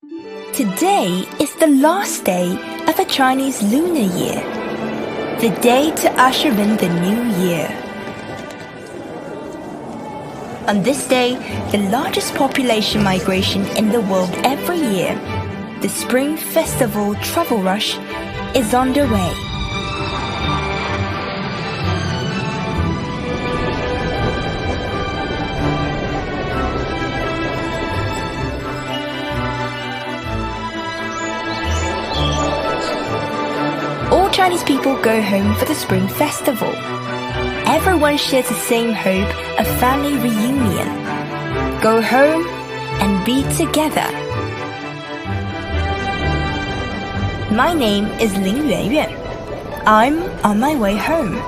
Today is the last day of a Chinese lunar year, the day to usher in the new year. On this day, the largest population migration in the world every year, the Spring Festival travel rush, is underway. All Chinese people go home for the Spring Festival. Everyone shares the same hope of family reunion. Go home and be together. My name is Yuanyuan. I'm on my way home.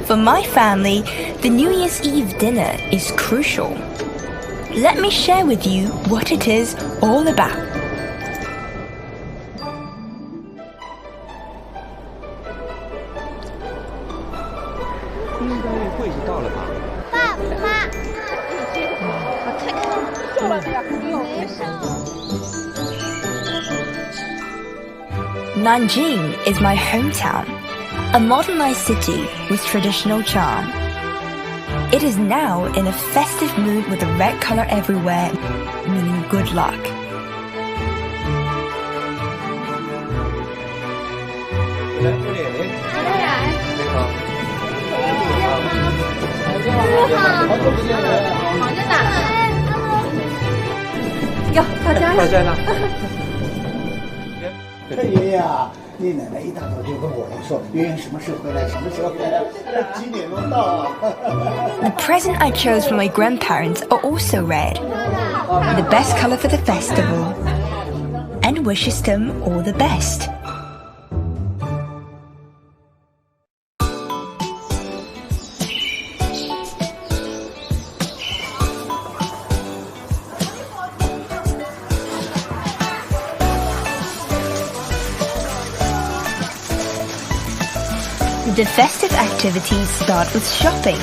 For my family, the New Year's Eve dinner is crucial. Let me share with you what it is all about. Nanjing is my hometown, a modernized city with traditional charm. It is now in a festive mood with a red color everywhere, meaning good luck. The present I chose for my grandparents are also red, the best color for the festival, and wishes them all the best. The festive activities start with shopping.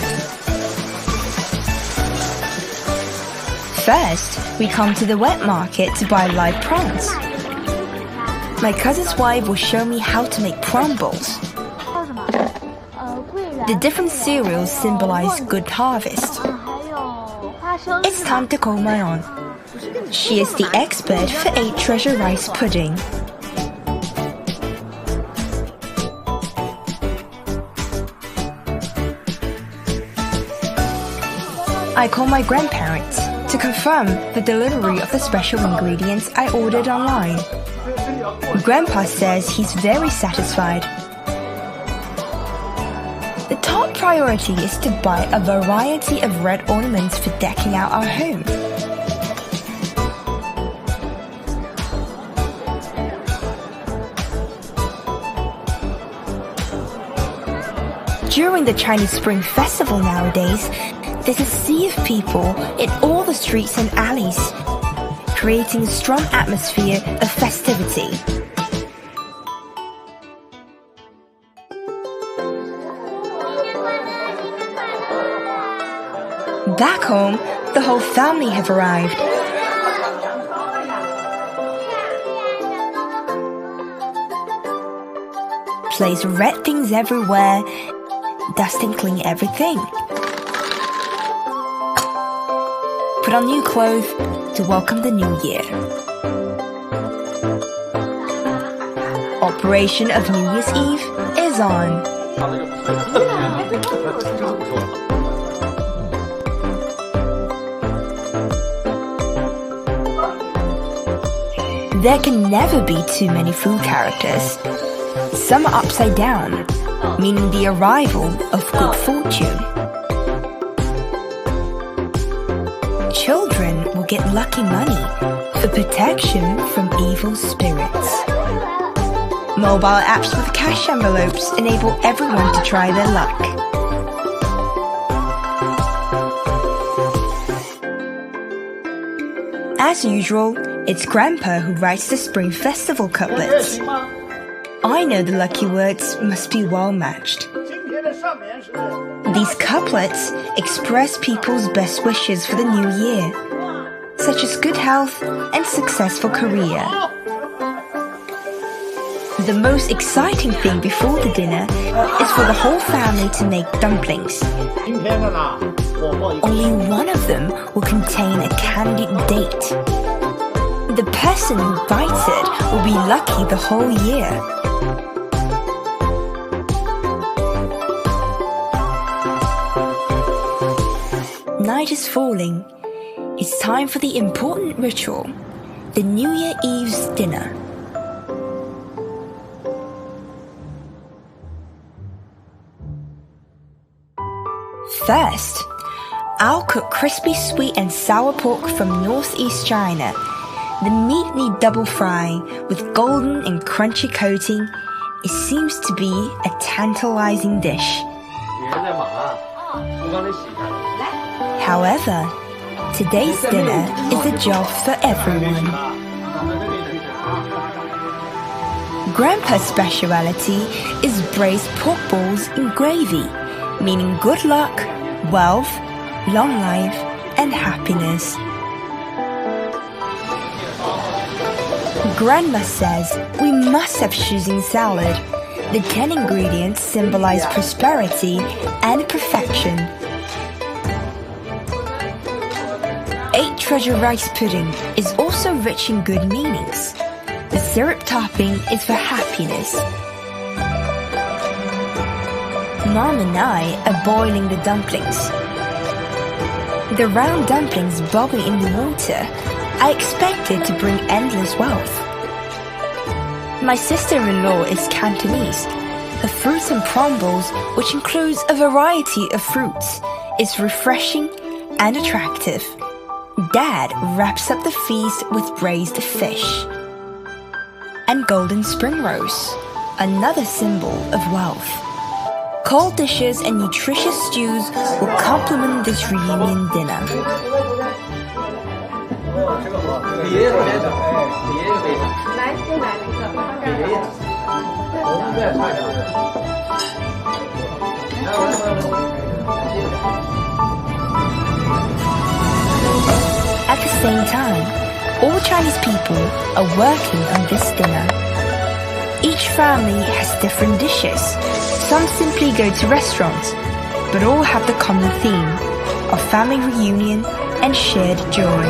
First, we come to the wet market to buy live prawns. My cousin's wife will show me how to make prawn balls. The different cereals symbolize good harvest. It's time to call my aunt. She is the expert for 8 treasure rice pudding. I call my grandparents to confirm the delivery of the special ingredients I ordered online. Grandpa says he's very satisfied. The top priority is to buy a variety of red ornaments for decking out our home. During the Chinese Spring Festival nowadays, there's a sea of people in all the streets and alleys, creating a strong atmosphere of festivity. Back home, the whole family have arrived. Place red things everywhere, dust and clean everything. Put on new clothes to welcome the new year. Operation of New Year's Eve is on. There can never be too many food characters. Some are upside down, meaning the arrival of good fortune. Children will get lucky money for protection from evil spirits. Mobile apps with cash envelopes enable everyone to try their luck. As usual, it's Grandpa who writes the Spring Festival couplets. I know the lucky words must be well matched. These couplets express people's best wishes for the new year. such as good health and successful career. The most exciting thing before the dinner is for the whole family to make dumplings. Only one of them will contain a candied date. The person who bites it will be lucky the whole year. Night is falling. It's time for the important ritual, the New Year Eve's dinner. First, I'll cook crispy sweet and sour pork from northeast China. The meat need double frying with golden and crunchy coating. It seems to be a tantalizing dish. However, today's dinner is a job for everyone. Grandpa's speciality is braised pork balls in gravy, meaning good luck, wealth, long life, and happiness. Grandma says we must have choosing salad. The 10 ingredients symbolize prosperity and perfection. 8 treasure rice pudding is also rich in good meanings. The syrup topping is for happiness. Mom and I are boiling the dumplings. The round dumplings bobbing in the water I expected to bring endless wealth. My sister-in-law is Cantonese. Her fruits and crumbles, which includes a variety of fruits, is refreshing and attractive. Dad wraps up the feast with braised fish. And golden spring rolls, another symbol of wealth. Cold dishes and nutritious stews will complement this reunion dinner. At the same time, all Chinese people are working on this dinner. Each family has different dishes. Some simply go to restaurants, but all have the common theme of family reunion and shared joy.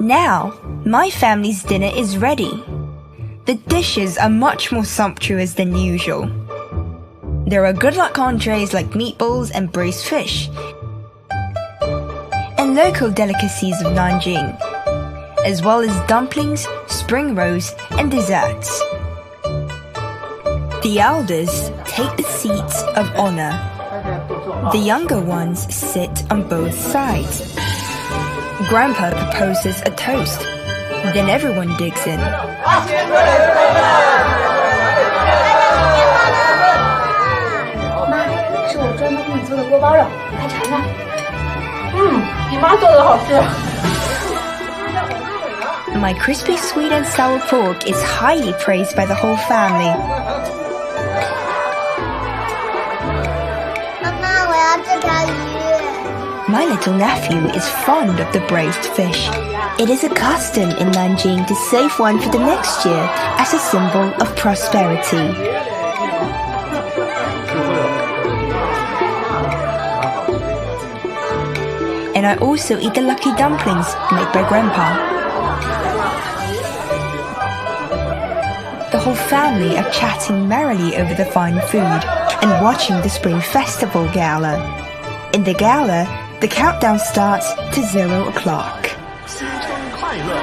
Now, my family's dinner is ready. The dishes are much more sumptuous than usual. There are good luck entrees like meatballs and braised fish, and local delicacies of Nanjing, as well as dumplings, spring rolls, and desserts. The elders take the seats of honor. The younger ones sit on both sides. Grandpa proposes a toast. Then everyone digs in. 是我专门给你做的锅包肉，快尝尝。你妈做的好吃。My crispy sweet and sour pork is highly praised by the whole family. 妈妈，我要这条鱼。 My little nephew is fond of the braised fish. It is a custom in Nanjing to save one for the next year as a symbol of prosperity. And I also eat the lucky dumplings made by Grandpa. The whole family are chatting merrily over the fine food and watching the Spring Festival Gala. In the gala, the countdown starts to 0 o'clock. 新春快乐！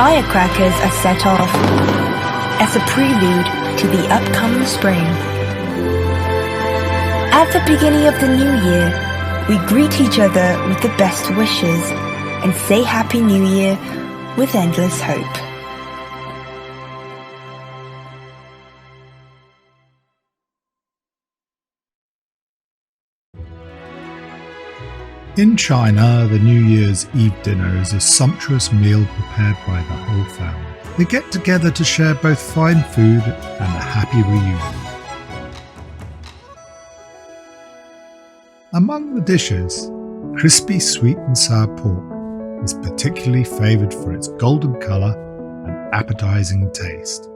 firecrackers are set off as a prelude to the upcoming spring. At the beginning of the new year, we greet each other with the best wishes and say Happy New Year with endless hope. In China, the New Year's Eve dinner is a sumptuous meal prepared by the whole family. They get together to share both fine food and a happy reunion. Among the dishes, crispy sweet and sour pork is particularly favoured for its golden colour and appetizing taste.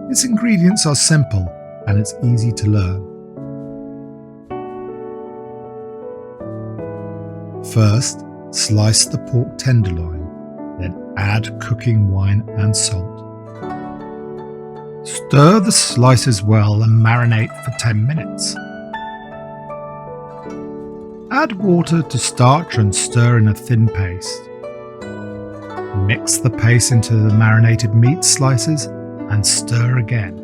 Its ingredients are simple and it's easy to learn. First, slice the pork tenderloin, then add cooking wine and salt. Stir the slices well and marinate for 10 minutes. Add water to starch and stir in a thin paste. Mix the paste into the marinated meat slices and stir again.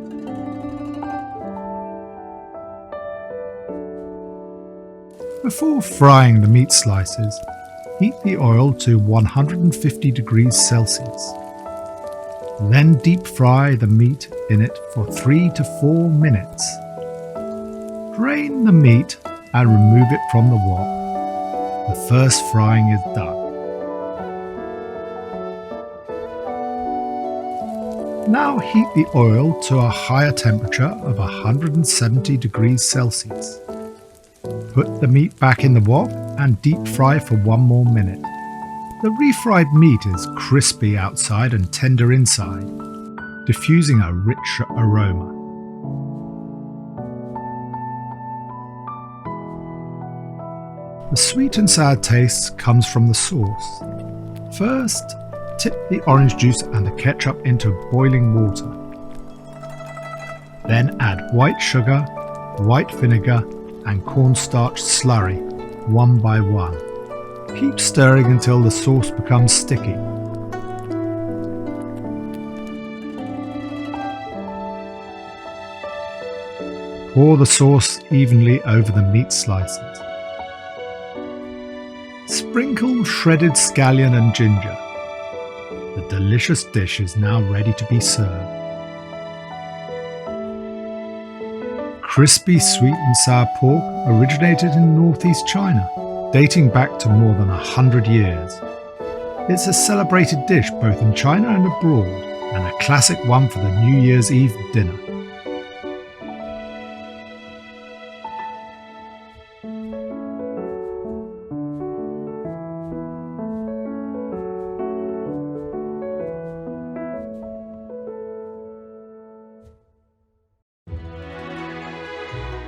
Before frying the meat slices, heat the oil to 150 degrees Celsius. Then deep fry the meat in it for 3 to 4 minutes. Drain the meat and remove it from the wok. The first frying is done. Now heat the oil to a higher temperature of 170 degrees Celsius. Put the meat back in the wok and deep fry for 1 more minute. The refried meat is crispy outside and tender inside, diffusing a rich aroma. The sweet and sour taste comes from the sauce. First, tip the orange juice and the ketchup into boiling water. Then add white sugar, white vinegar, and cornstarch slurry, one by one. Keep stirring until the sauce becomes sticky. Pour the sauce evenly over the meat slices. Sprinkle shredded scallion and ginger. The delicious dish is now ready to be served. Crispy sweet and sour pork originated in northeast China, dating back to more than 100 years. It's a celebrated dish both in China and abroad, and a classic one for the New Year's Eve dinner.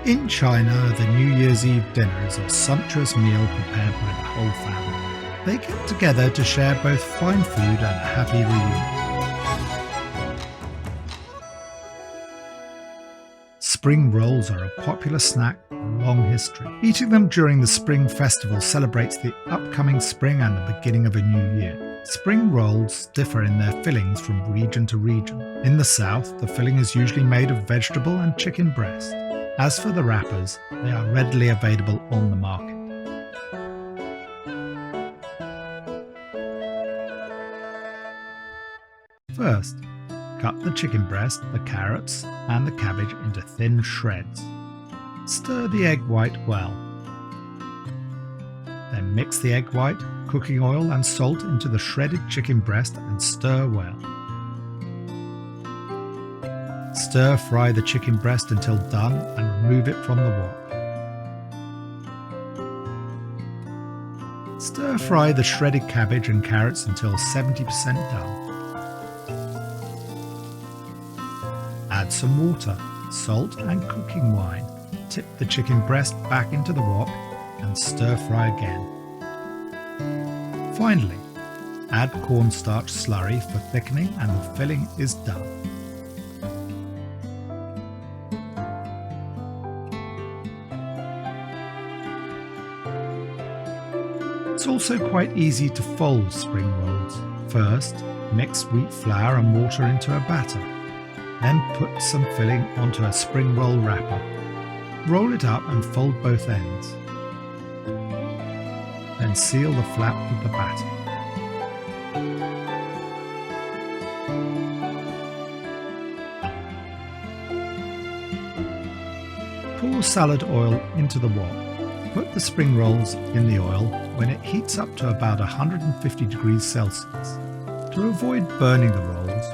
In China, the New Year's Eve dinner is a sumptuous meal prepared by the whole family. They get together to share both fine food and a happy reunion. Spring rolls are a popular snack with a long history. Eating them during the Spring Festival celebrates the upcoming spring and the beginning of a new year. Spring rolls differ in their fillings from region to region. In the south, the filling is usually made of vegetable and chicken breast. As for the wrappers, they are readily available on the market. First, cut the chicken breast, the carrots, and the cabbage into thin shreds. Stir the egg white well. Then mix the egg white, cooking oil, and salt into the shredded chicken breast and stir well. Stir fry the chicken breast until done and remove it from the wok. Stir fry the shredded cabbage and carrots until 70% done. Add some water, salt and cooking wine. Tip the chicken breast back into the wok and stir fry again. Finally, add cornstarch slurry for thickening and the filling is done. It's also quite easy to fold spring rolls. First, mix wheat flour and water into a batter. Then put some filling onto a spring roll wrapper. Roll it up and fold both ends. Then seal the flap with the batter. Pour salad oil into the wok. Put the spring rolls in the oil when it heats up to about 150 degrees Celsius. To avoid burning the rolls,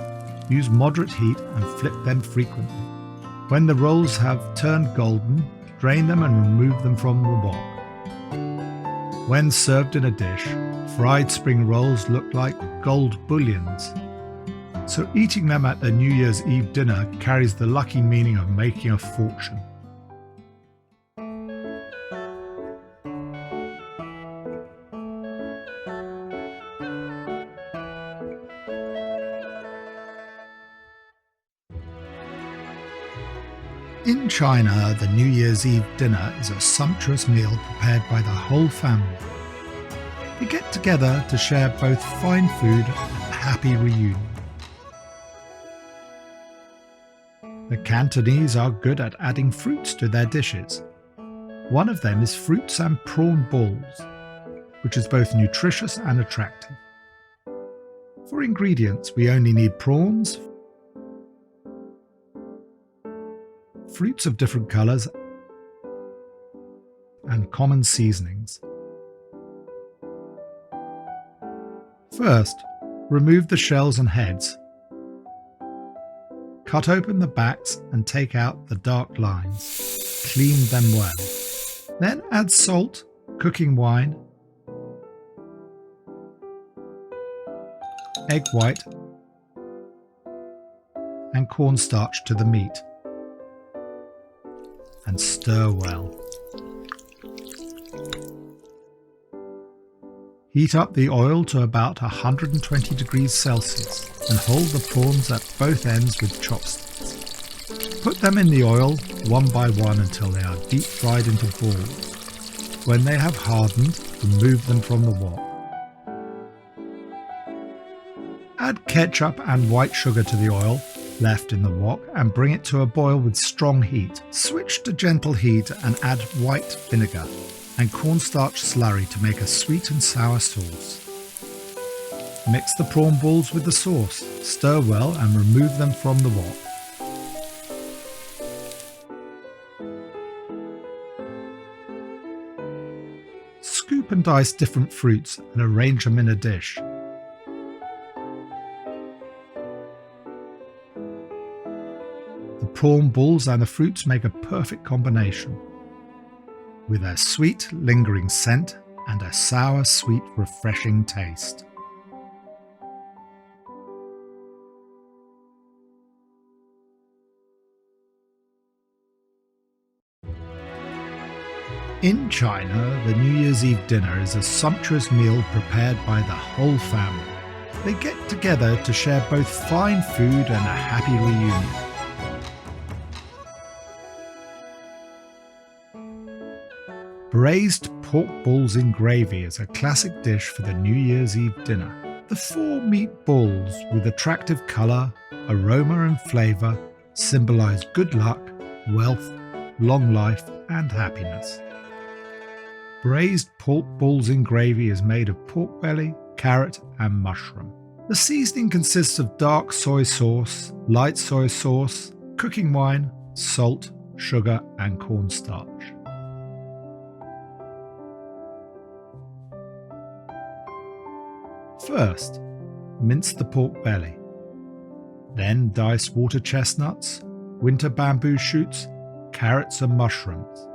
use moderate heat and flip them frequently. When the rolls have turned golden, drain them and remove them from the wok. When served in a dish, fried spring rolls look like gold bullions. So eating them at a New Year's Eve dinner carries the lucky meaning of making a fortune. In China, the New Year's Eve dinner is a sumptuous meal prepared by the whole family. They get together to share both fine food and a happy reunion. The Cantonese are good at adding fruits to their dishes. One of them is fruits and prawn balls, which is both nutritious and attractive. For ingredients, we only need prawns, fruits of different colours, and common seasonings. First, remove the shells and heads. Cut open the backs and take out the dark lines. Clean them well. Then add salt, cooking wine, egg white, and cornstarch to the meat, and stir well. Heat up the oil to about 120 degrees Celsius and hold the prawns at both ends with chopsticks. Put them in the oil one by one until they are deep fried into balls. When they have hardened, remove them from the wok. Add ketchup and white sugar to the oil left in the wok and bring it to a boil with strong heat. Switch to gentle heat and add white vinegar and cornstarch slurry to make a sweet and sour sauce. Mix the prawn balls with the sauce, stir well and remove them from the wok. Scoop and dice different fruits and arrange them in a dish. The prawn balls and the fruits make a perfect combination, with a sweet, lingering scent and a sour, sweet, refreshing taste. In China, the New Year's Eve dinner is a sumptuous meal prepared by the whole family. They get together to share both fine food and a happy reunion. Braised pork balls in gravy is a classic dish for the New Year's Eve dinner. The 4 meat balls with attractive colour, aroma and flavour symbolise good luck, wealth, long life and happiness. Braised pork balls in gravy is made of pork belly, carrot and mushroom. The seasoning consists of dark soy sauce, light soy sauce, cooking wine, salt, sugar and cornstarch. First, mince the pork belly. Then dice water chestnuts, winter bamboo shoots, carrots and mushrooms.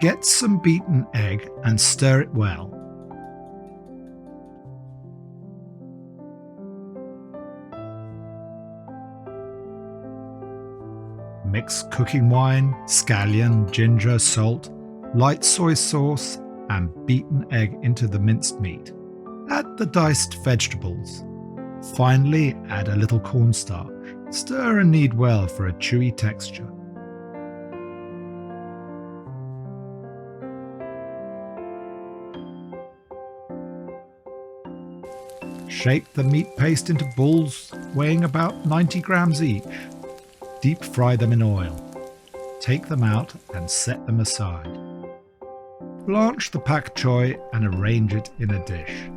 Get some beaten egg and stir it well. Mix cooking wine, scallion, ginger, salt, light soy sauce and beaten egg into the minced meat. Add the diced vegetables. Finally, add a little cornstarch. Stir and knead well for a chewy texture. Shape the meat paste into balls weighing about 90 grams each. Deep fry them in oil. Take them out and set them aside. Blanch the pak choi and arrange it in a dish.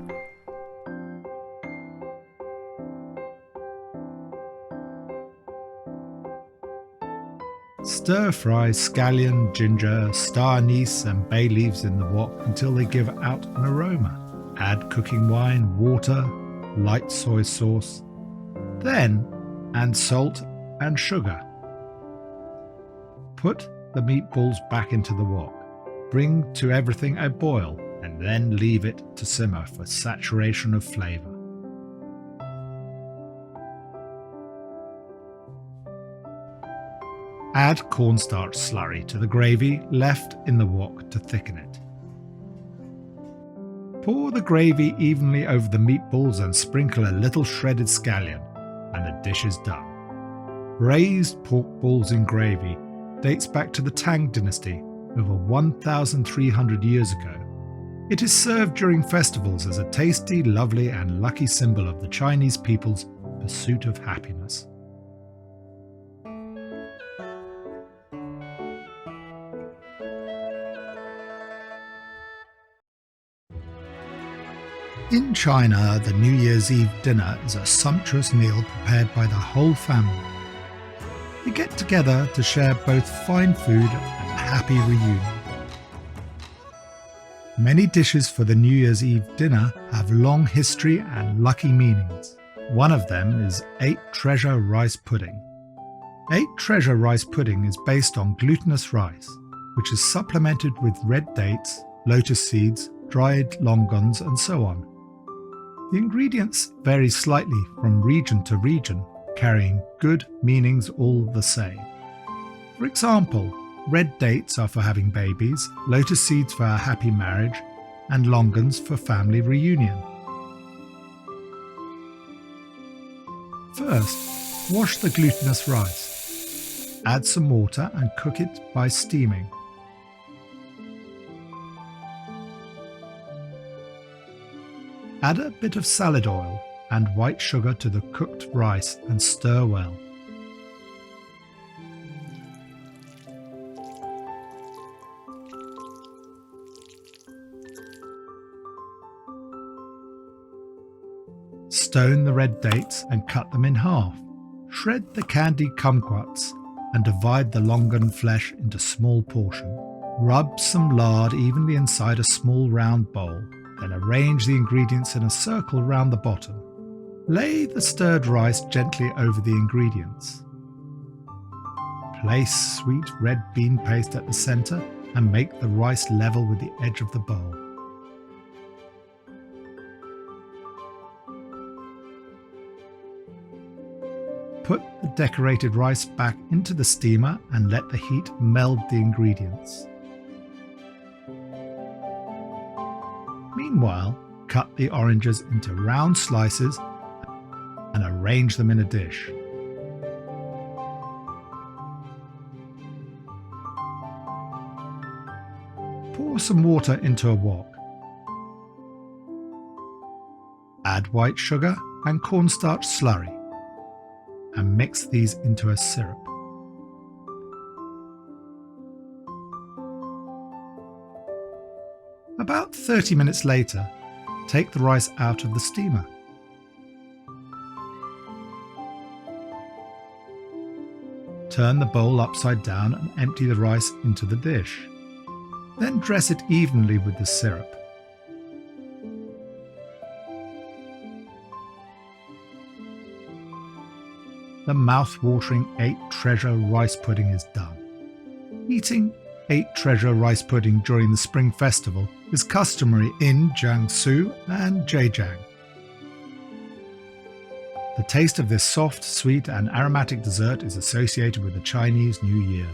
Stir-fry scallion, ginger, star anise and bay leaves in the wok until they give out an aroma. Add cooking wine, water, light soy sauce. Then add salt and sugar. Put the meatballs back into the wok. Bring to everything a boil and then leave it to simmer for saturation of flavour. Add cornstarch slurry to the gravy left in the wok to thicken it. Pour the gravy evenly over the meatballs and sprinkle a little shredded scallion, and the dish is done. Braised pork balls in gravy dates back to the Tang dynasty over 1,300 years ago. It is served during festivals as a tasty, lovely and lucky symbol of the Chinese people's pursuit of happiness. In China, the New Year's Eve dinner is a sumptuous meal prepared by the whole family. They get together to share both fine food and a happy reunion. Many dishes for the New Year's Eve dinner have long history and lucky meanings. One of them is 8 Treasure Rice Pudding. 8 Treasure Rice Pudding is based on glutinous rice, which is supplemented with red dates, lotus seeds, dried longans and so on. The ingredients vary slightly from region to region, carrying good meanings all the same. For example, red dates are for having babies, lotus seeds for a happy marriage, and longans for family reunion. First, wash the glutinous rice. Add some water and cook it by steaming. Add a bit of salad oil and white sugar to the cooked rice and stir well. Stone the red dates and cut them in half. Shred the candied kumquats and divide the longan flesh into small portions. Rub some lard evenly inside a small round bowl. Then arrange the ingredients in a circle round the bottom. Lay the stirred rice gently over the ingredients. Place sweet red bean paste at the centre and make the rice level with the edge of the bowl. Put the decorated rice back into the steamer and let the heat meld the ingredients. Meanwhile, cut the oranges into round slices and arrange them in a dish. Pour some water into a wok. Add white sugar and cornstarch slurry and mix these into a syrup. About 30 minutes later, take the rice out of the steamer. Turn the bowl upside down and empty the rice into the dish. Then dress it evenly with the syrup. The mouth-watering 8 Treasure Rice Pudding is done. Eating 8 Treasure Rice Pudding during the Spring Festival is customary in Jiangsu and Zhejiang. The taste of this soft, sweet and aromatic dessert is associated with the Chinese New Year.